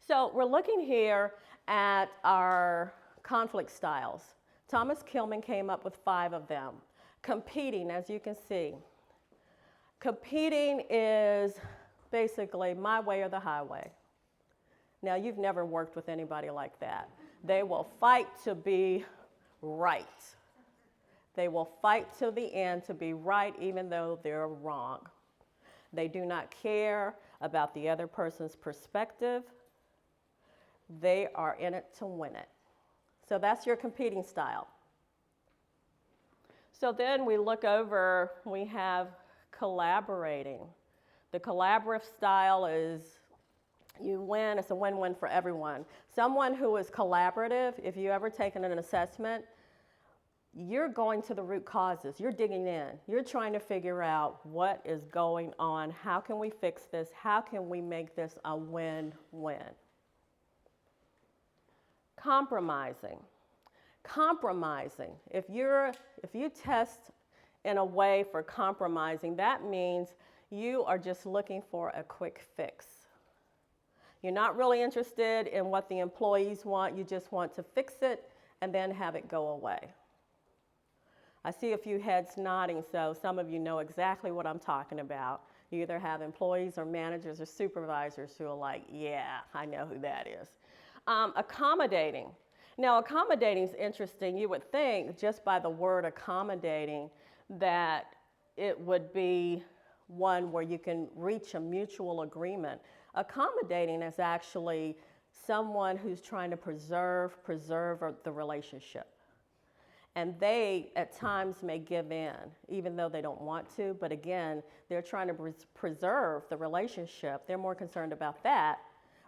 So we're looking here at our conflict styles. Thomas-Kilmann came up with 5 of them. Competing, as you can see. Competing is basically my way or the highway. Now, you've never worked with anybody like that. They will fight to be right. They will fight till the end to be right even though they're wrong. They do not care about the other person's perspective. They are in it to win it. So that's your competing style. So then we look over, we have collaborating. The collaborative style is you win, it's a win-win for everyone. Someone who is collaborative, if you ever taken an assessment, you're going to the root causes, you're digging in, you're trying to figure out what is going on, how can we fix this, how can we make this a win-win. Compromising. Compromising, if you test in a way for compromising, that means you are just looking for a quick fix. You're not really interested in what the employees want, you just want to fix it and then have it go away. I see a few heads nodding, so some of you know exactly what I'm talking about. You either have employees or managers or supervisors who are like, yeah, I know who that is. Accommodating. Now, accommodating is interesting. You would think just by the word accommodating that it would be one where you can reach a mutual agreement. Accommodating is actually someone who's trying to preserve the relationship. And they, at times, may give in, even though they don't want to. But again, they're trying to preserve the relationship. They're more concerned about that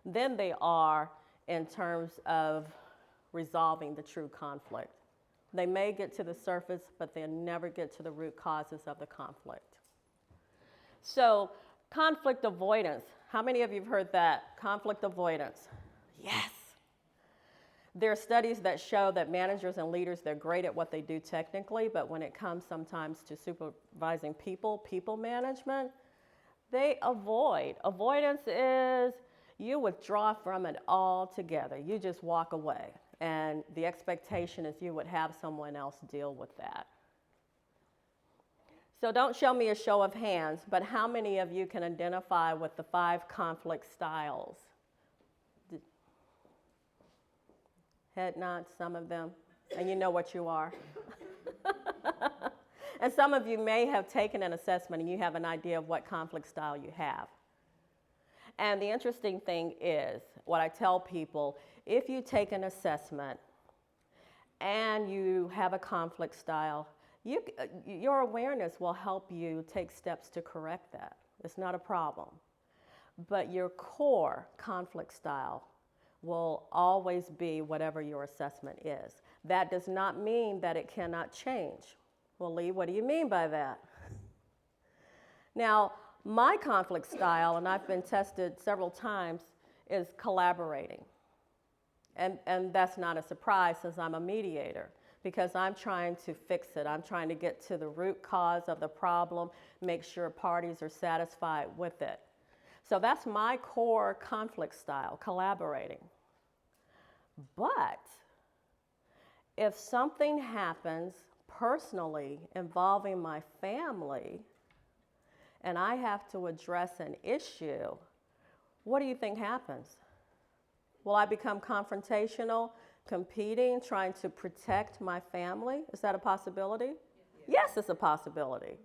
than they are in terms of resolving the true conflict. They may get to the surface, but they'll never get to the root causes of the conflict. So, conflict avoidance. How many of you have heard that? Conflict avoidance. Yes. There are studies that show that managers and leaders, they're great at what they do technically, but when it comes sometimes to supervising people management, they avoid. Avoidance is you withdraw from it altogether. You just walk away. And the expectation is you would have someone else deal with that. So don't show me a show of hands, but how many of you can identify with the 5 conflict styles? Head nods, some of them, and you know what you are. And some of you may have taken an assessment and you have an idea of what conflict style you have. And the interesting thing is, what I tell people, if you take an assessment and you have a conflict style, your awareness will help you take steps to correct that. It's not a problem. But your core conflict style will always be whatever your assessment is. That does not mean that it cannot change. Well, Lee, what do you mean by that? Now, my conflict style, and I've been tested several times, is collaborating. And that's not a surprise since I'm a mediator, because I'm trying to fix it. I'm trying to get to the root cause of the problem, make sure parties are satisfied with it. So that's my core conflict style, collaborating. But if something happens personally involving my family and I have to address an issue, what do you think happens? Will I become confrontational, competing, trying to protect my family? Is that a possibility? Yes, it's a possibility.